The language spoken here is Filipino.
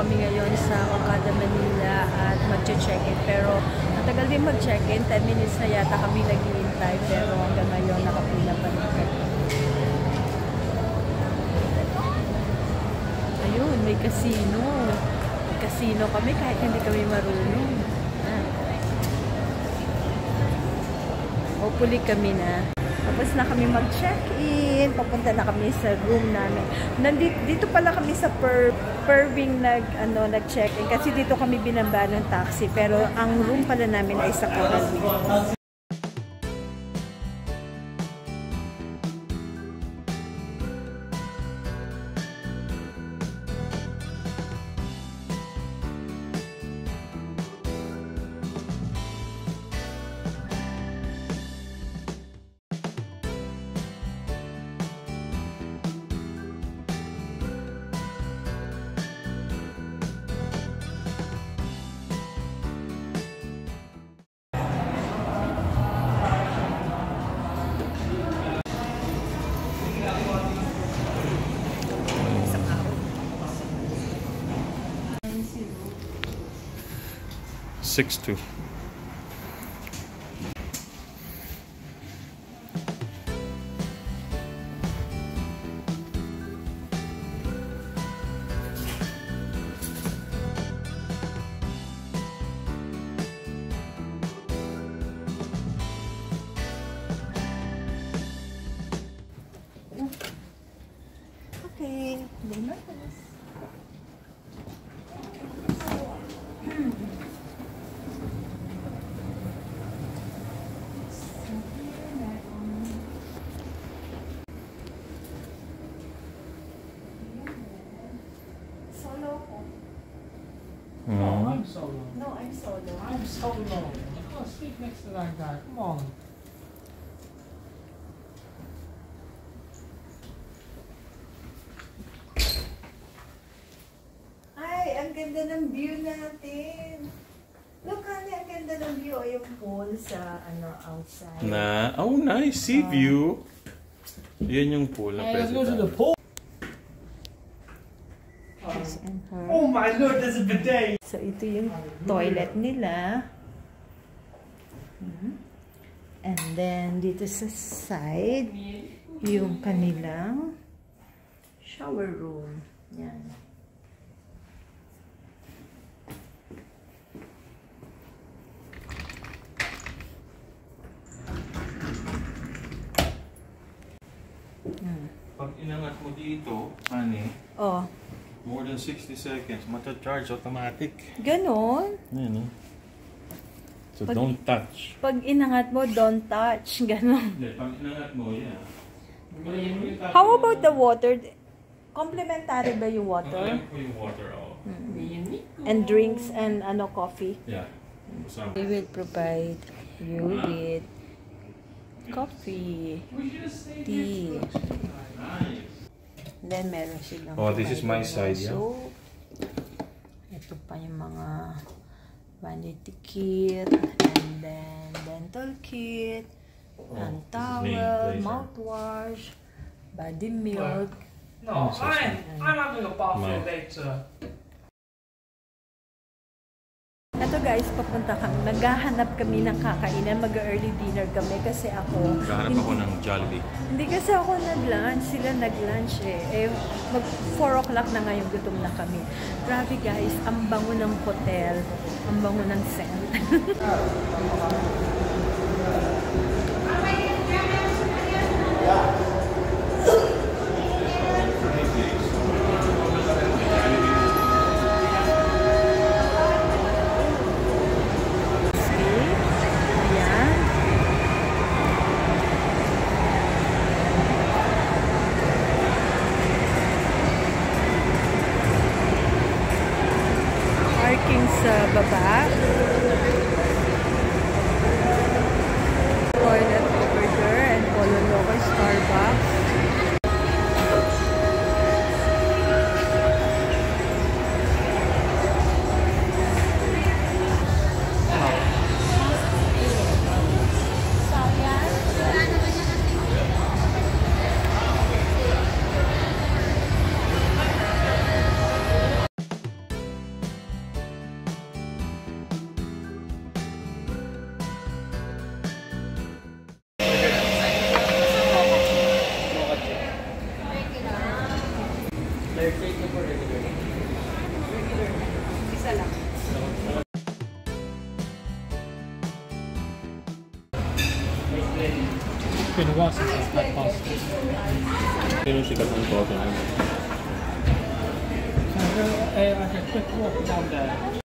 kami ngayon sa Okada, Manila at mag-check-in. Pero matagal din mag-check-in. 10 minutes na yata kami naghihintay. Pero hanggang ngayon nakapila pa rin kami. Ayun, may casino. May casino kami kahit hindi kami marunong. Hopefully kami na. Tapos na kami mag-check-in. Papunta na kami sa room namin. Dito pala kami sa Perwing nag-check-in. Kasi dito kami binamba ng taxi. Pero ang room pala namin ay sa Coral Wing. $6.2. Okay, No, I'm solo. No, I'm solo. I'm solo. Oh, sleep next to that guy. Come on. Ay, ang ganda ng view natin. Look, honey, ang ganda ng view. O, yung pool sa, outside. Oh, nice. Sea view. Yan yung pool na Hey, let's go to pwede the pool. And her. Oh my lord, there's a bidet. So, ito yung toilet nila. And then, dito sa side, yung kanilang shower room. Yan. Pag inangat mo dito, honey, Oh. more than 60 seconds, mata-charge automatic. Ganon. Ayan, so don't touch. Pag inangat mo, don't touch. Ganon. Hindi, pag inangat mo, yeah. How about the water? Complimentary ba yung water? Alam ko yung water, oh. And drinks and coffee? Yeah. They will provide you with coffee, tea. Nice. Then meron silang Oh, this is my side, yeah. So, ito pa yung mga vanity kit, and then dental kit, hand towel, mouthwash, body milk. No, I'm having a bath later. Ito guys, naghahanap kami ng kakainan, mag-early dinner kami kasi ako... Naghahanap ako ng Jollibee. Hindi kasi ako nag-lunch, sila nag-lunch eh. Mag 4 o'clock na ngayon, gutom na kami. Grabe guys, ang bango ng hotel, ang bango ng scent. Parking sa baba. It's been a while since I've had pasta. Sino sikat ng Totono? So, like a quick walk down there.